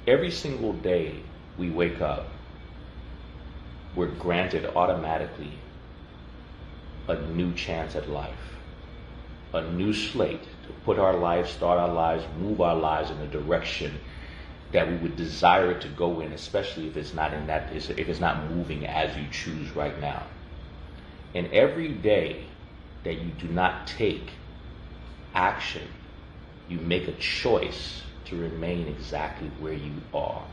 Every single day we wake up, we're granted automatically a new chance at life, a new slate to put our lives, start our lives, move our lives in a direction that we would desire it to go in, especially if it's not if it's not moving as you choose right now. And every day that you do not take action, you make a choice to remain exactly where you are.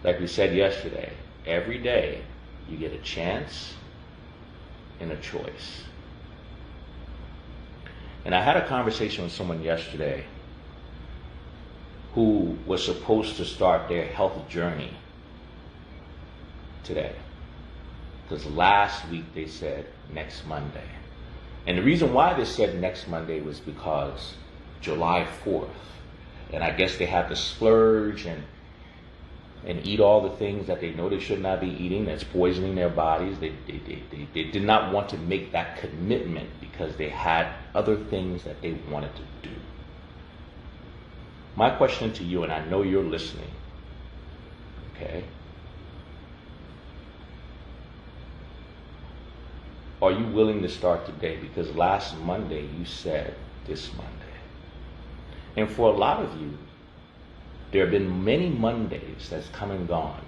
Like we said yesterday, every day you get a chance and a choice. And I had a conversation with someone yesterday who was supposed to start their health journey today. Because last week they said next Monday. And the reason why they said next Monday was because July 4th. And I guess they had to splurge and eat all the things that they know they should not be eating that's poisoning their bodies. They did not want to make that commitment because they had other things that they wanted to do. My question to you, and I know you're listening, okay? Are you willing to start today? Because last Monday you said this Monday. And for a lot of you, there have been many Mondays that's come and gone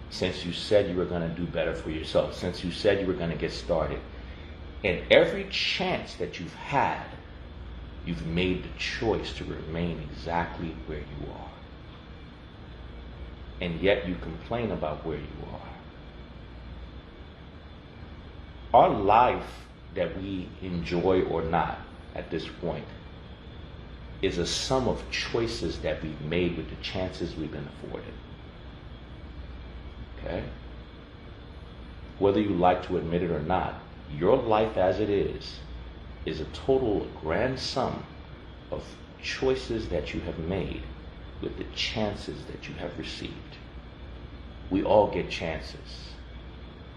since you said you were going to do better for yourself, since you said you were going to get started. And every chance that you've had, you've made the choice to remain exactly where you are. And yet you complain about where you are. Our life that we enjoy or not at this point is a sum of choices that we've made with the chances we've been afforded. Okay? Whether you like to admit it or not, your life as it is a total grand sum of choices that you have made with the chances that you have received. We all get chances.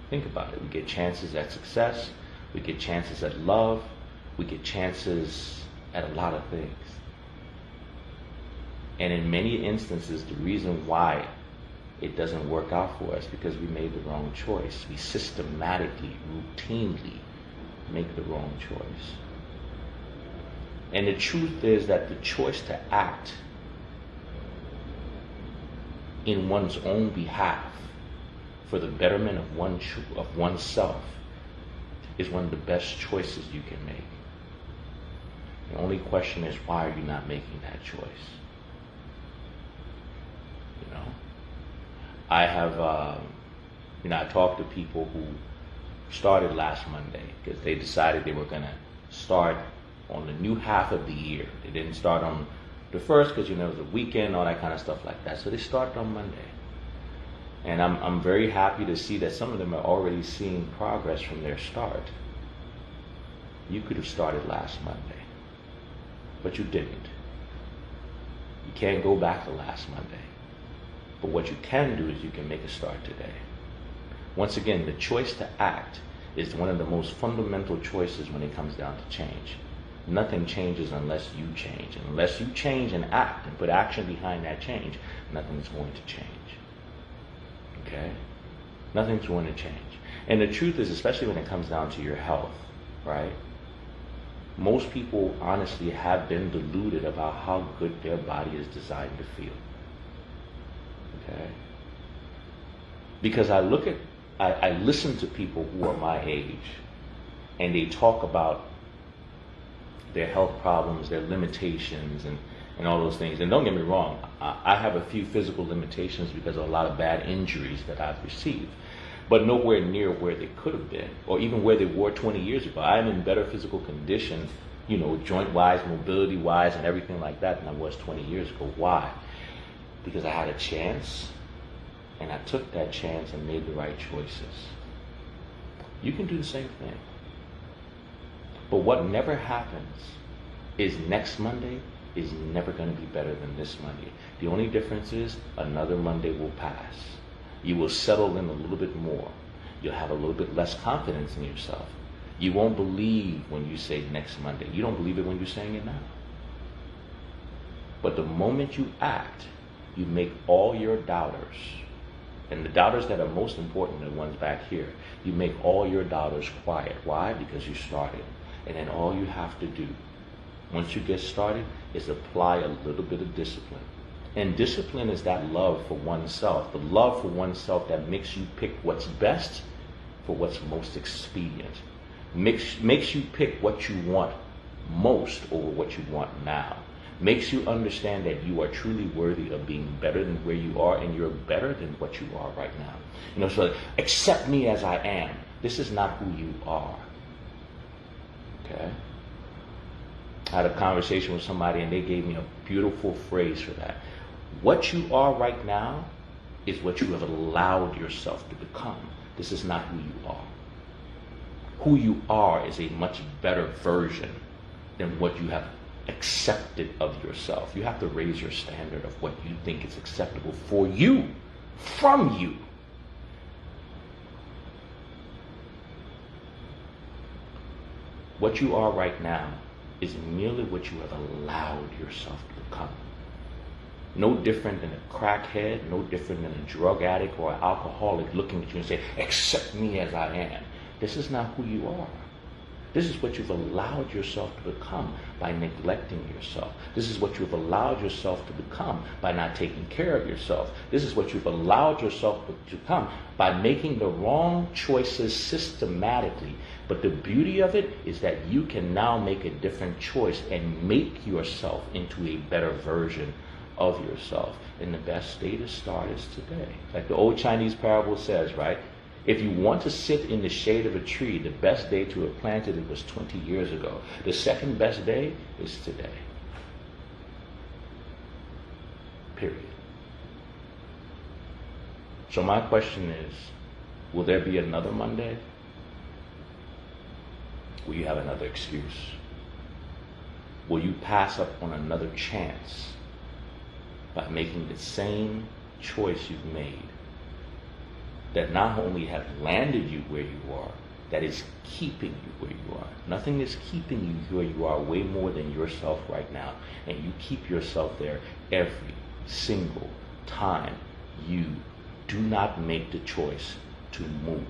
Think about it. We get chances at success. We get chances at love. We get chances at a lot of things. And in many instances, the reason why it doesn't work out for us because we made the wrong choice. We systematically, routinely make the wrong choice. And the truth is that the choice to act in one's own behalf for the betterment of oneself is one of the best choices you can make. The only question is, why are you not making that choice? You know, I have, I talked to people who started last Monday because they decided they were going to start on the new half of the year. They didn't start on the first because, it was a weekend, all that kind of stuff like that. So they started on Monday. And I'm very happy to see that some of them are already seeing progress from their start. You could have started last Monday, but you didn't. You can't go back to last Monday. But what you can do is you can make a start today. Once again, the choice to act is one of the most fundamental choices when it comes down to change. Nothing changes unless you change. And unless you change and act and put action behind that change, nothing's going to change. Okay? Nothing's going to change. And the truth is, especially when it comes down to your health, right? Most people honestly have been deluded about how good their body is designed to feel. Okay? Because I listen to people who are my age, and they talk about their health problems, their limitations, and all those things. And don't get me wrong, I have a few physical limitations because of a lot of bad injuries that I've received, but nowhere near where they could have been, or even where they were 20 years ago. I'm in better physical condition, joint-wise, mobility-wise, and everything like that than I was 20 years ago. Why? Because I had a chance, and I took that chance and made the right choices. You can do the same thing. But what never happens is next Monday is never going to be better than this Monday. The only difference is another Monday will pass. You will settle in a little bit more. You'll have a little bit less confidence in yourself. You won't believe when you say next Monday. You don't believe it when you're saying it now. But the moment you act, you make all your doubters, and the doubters that are most important are the ones back here, you make all your doubters quiet. Why? Because you started. And then all you have to do, once you get started, is apply a little bit of discipline. And discipline is that love for oneself, the love for oneself that makes you pick what's best for what's most expedient. Makes you pick what you want most over what you want now. Makes you understand that you are truly worthy of being better than where you are, and you're better than what you are right now. So accept me as I am. This is not who you are. Okay? I had a conversation with somebody and they gave me a beautiful phrase for that. What you are right now is what you have allowed yourself to become. This is not who you are. Who you are is a much better version than what you have accepted of yourself. You have to raise your standard of what you think is acceptable for you, from you. What you are right now is merely what you have allowed yourself to become. No different than a crackhead, no different than a drug addict or an alcoholic looking at you and saying, accept me as I am. This is not who you are. This is what you've allowed yourself to become by neglecting yourself. This is what you've allowed yourself to become by not taking care of yourself. This is what you've allowed yourself to become by making the wrong choices systematically. But the beauty of it is that you can now make a different choice and make yourself into a better version of yourself. And the best day to start is today. Like the old Chinese parable says, right? If you want to sit in the shade of a tree, the best day to have planted it was 20 years ago. The second best day is today. Period. So my question is, will there be another Monday? Will you have another excuse? Will you pass up on another chance by making the same choice you've made that not only have landed you where you are, that is keeping you where you are? Nothing is keeping you where you are way more than yourself right now. And you keep yourself there every single time you do not make the choice to move.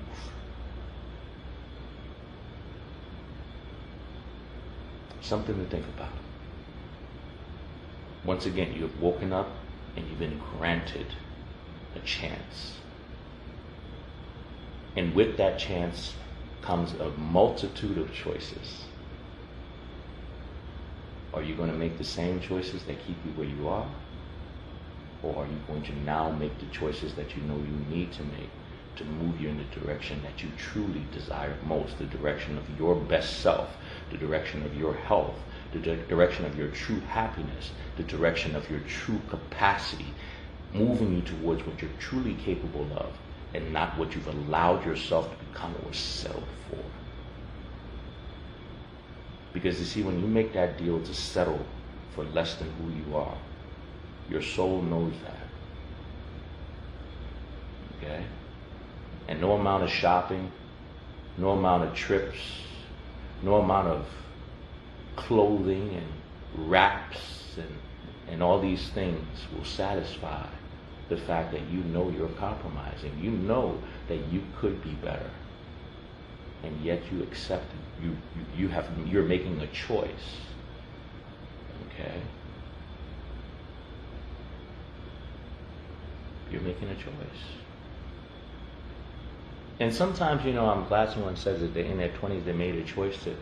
Something to think about. Once again, you have woken up and you've been granted a chance. And with that chance comes a multitude of choices. Are you going to make the same choices that keep you where you are? Or are you going to now make the choices that you know you need to make to move you in the direction that you truly desire most, the direction of your best self, the direction of your health, the direction of your true happiness, the direction of your true capacity, moving you towards what you're truly capable of, and not what you've allowed yourself to become or settle for. Because you see, when you make that deal to settle for less than who you are, your soul knows that. Okay? And no amount of shopping, no amount of trips, no amount of clothing and wraps and all these things will satisfy the fact that you know you're compromising. You know that you could be better. And yet you accept it. You're making a choice. Okay? You're making a choice. And sometimes, I'm glad someone says that in their 20s they made a choice to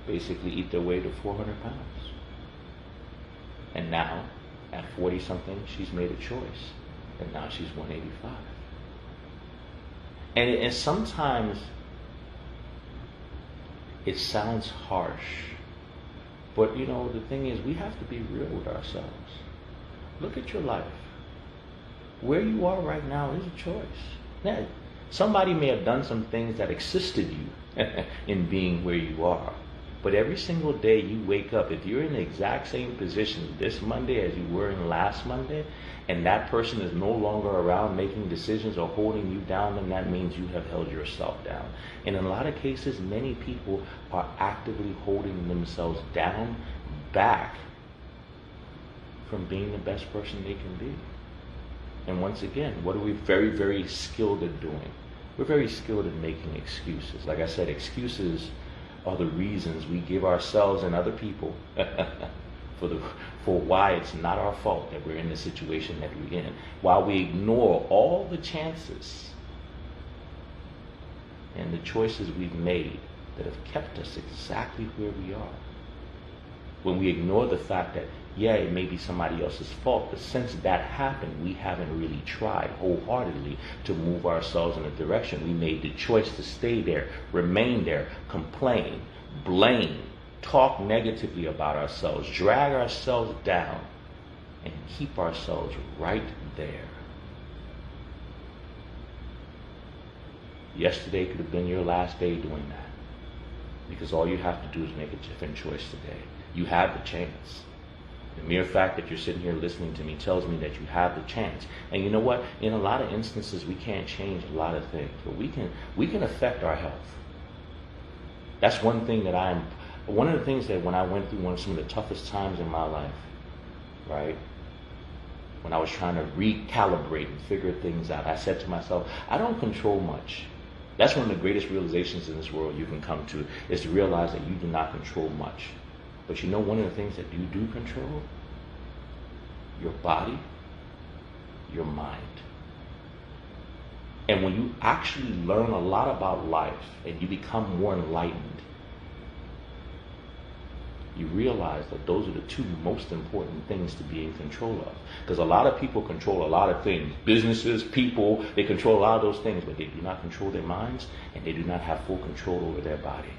basically eat their way to 400 pounds. And now, at 40-something, she's made a choice. And now she's 185. And sometimes it sounds harsh. But, the thing is, we have to be real with ourselves. Look at your life. Where you are right now is a choice. Now, somebody may have done some things that assisted you in being where you are. But every single day you wake up, if you're in the exact same position this Monday as you were in last Monday, and that person is no longer around making decisions or holding you down, then that means you have held yourself down. And in a lot of cases, many people are actively holding themselves down, back, from being the best person they can be. And once again, what are we very, very skilled at doing? We're very skilled at making excuses. Like I said, excuses are the reasons we give ourselves and other people for why it's not our fault that we're in the situation that we're in, while we ignore all the chances and the choices we've made that have kept us exactly where we are. When we ignore the fact that, yeah, it may be somebody else's fault, but since that happened, we haven't really tried wholeheartedly to move ourselves in a direction. We made the choice to stay there, remain there, complain, blame, talk negatively about ourselves, drag ourselves down, and keep ourselves right there. Yesterday could have been your last day doing that, because all you have to do is make a different choice today. You have the chance. The mere fact that you're sitting here listening to me tells me that you have the chance. And you know what? In a lot of instances, we can't change a lot of things, but we can affect our health. That's one thing that one of the things that when I went through some of the toughest times in my life, right? When I was trying to recalibrate and figure things out, I said to myself, I don't control much. That's one of the greatest realizations in this world you can come to, is to realize that you do not control much. But you know one of the things that you do control? Your body, your mind. And when you actually learn a lot about life and you become more enlightened, you realize that those are the two most important things to be in control of. Because a lot of people control a lot of things. Businesses, people, they control a lot of those things, but they do not control their minds, and they do not have full control over their body.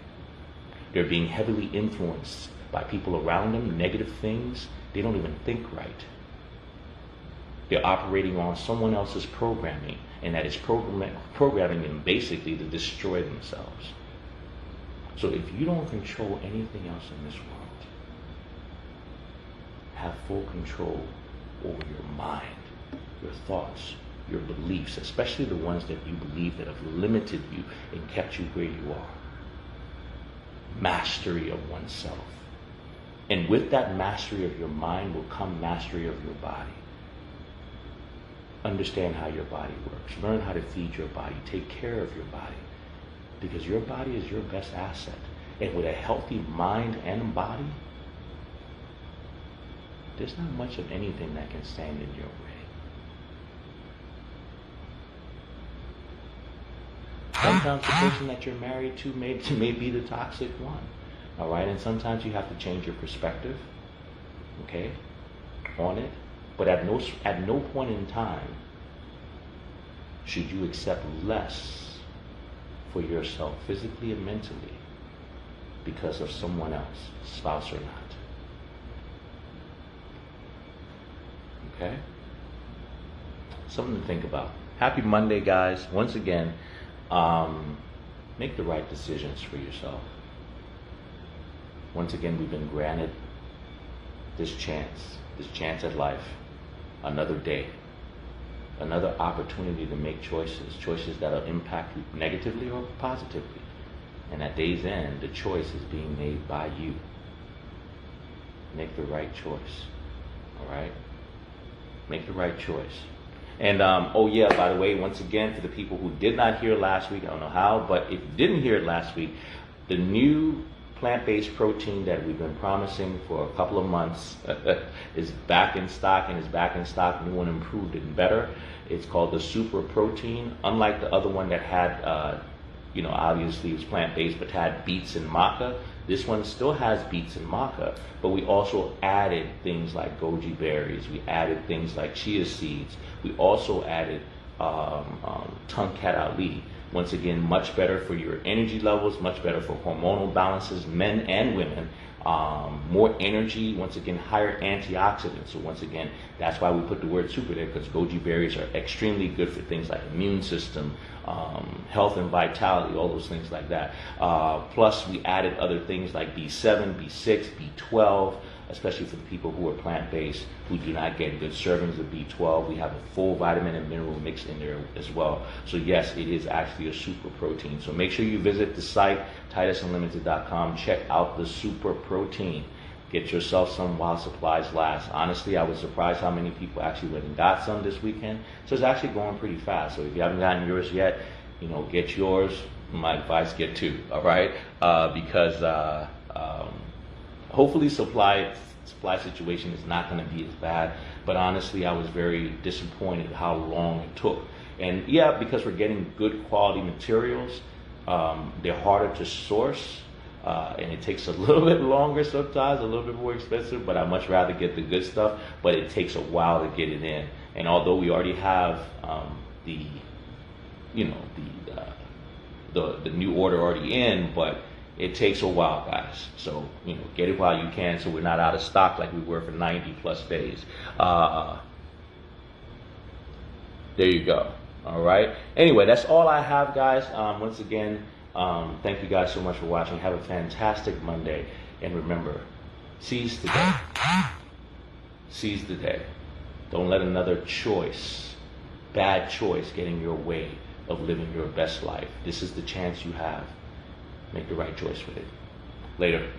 They're being heavily influenced by people around them, negative things. They don't even think right. They're operating on someone else's programming, and that is programming them basically to destroy themselves. So if you don't control anything else in this world, have full control over your mind, your thoughts, your beliefs, especially the ones that you believe that have limited you and kept you where you are. Mastery of oneself. And with that mastery of your mind will come mastery of your body. Understand how your body works. Learn how to feed your body. Take care of your body. Because your body is your best asset. And with a healthy mind and body, there's not much of anything that can stand in your way. Sometimes the person that you're married to may be the toxic one. All right? And sometimes you have to change your perspective, okay, on it. But at no point in time should you accept less for yourself, physically and mentally, because of someone else, spouse or not. Okay? Something to think about. Happy Monday, guys. Once again, make the right decisions for yourself. Once again, we've been granted this chance at life, another day, another opportunity to make choices that'll impact you negatively or positively. And at day's end, the choice is being made by you. Make the right choice. All right? Make the right choice. And, oh yeah, by the way, once again, for the people who did not hear last week, I don't know how, but if you didn't hear it last week, the new plant-based protein that we've been promising for a couple of months is back in stock, and is back in stock new and improved and better. It's called the Super Protein. Unlike the other one that had, obviously it was plant-based, but had beets and maca, this one still has beets and maca, but we also added things like goji berries. We added things like chia seeds. We also added Tongkat Ali. Once again, much better for your energy levels, much better for hormonal balances, men and women. More energy, once again, higher antioxidants. So once again, that's why we put the word super there, because goji berries are extremely good for things like immune system, health and vitality, all those things like that. Plus, we added other things like B7, B6, B12, especially for the people who are plant-based, who do not get good servings of B12. We have a full vitamin and mineral mix in there as well. So yes, it is actually a super protein. So make sure you visit the site, TitusUnlimited.com. Check out the super protein. Get yourself some while supplies last. Honestly, I was surprised how many people actually went and got some this weekend. So it's actually going pretty fast. So if you haven't gotten yours yet, get yours. My advice, get two, all right? Because hopefully supply situation is not going to be as bad. But honestly, I was very disappointed how long it took. And yeah, because we're getting good quality materials, they're harder to source. And it takes a little bit longer sometimes, a little bit more expensive, but I'd much rather get the good stuff, but it takes a while to get it in. And although we already have the new order already in, but it takes a while, guys. So, get it while you can so we're not out of stock like we were for 90 plus days. There you go. All right. Anyway, that's all I have, guys. Once again, thank you guys so much for watching. Have a fantastic Monday. And remember, seize the day. Seize the day. Don't let another bad choice, get in your way of living your best life. This is the chance you have. Make the right choice with it. Later.